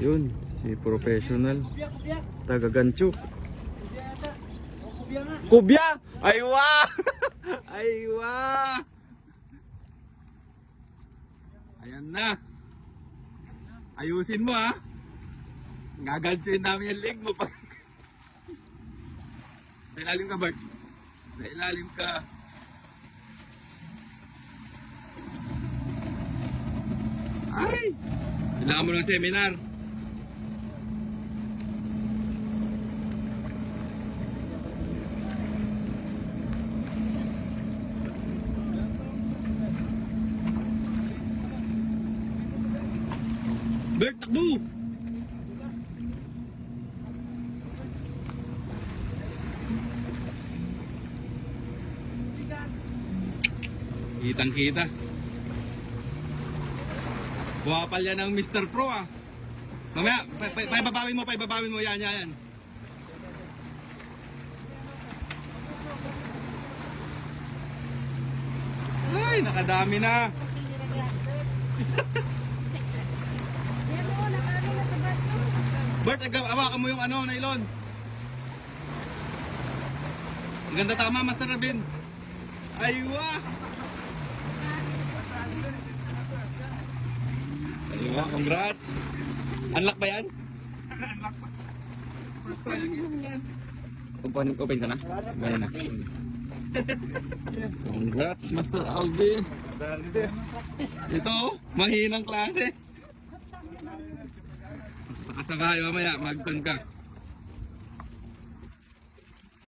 Yun, si professional. Taga Gancho. Kubya! Aywa! Aywa! Ayan na. Ayusin mo ha. Gagantuin namin yung leg mo pag... Sa ilalim ka, Bart. Sa ilalim ka. Ay! Kailangan mo ng seminar. Bert, takbo! Kitang-kita. Buwapal yan ng Mr. Pro ah. Mamaya, paibabawin mo, yan. Ay, nakadami na. Bert, awakan mo yung ano, nylon. Ang ganda tama, Master Rabin. Aywa! Aywa, congrats. Unlock ba yan? Unlock pa. First time yan. Open ka na? Gaya na. Congrats, Master Alvin. Ito, mahinang klase. Pakasakay mamaya, magpan ka.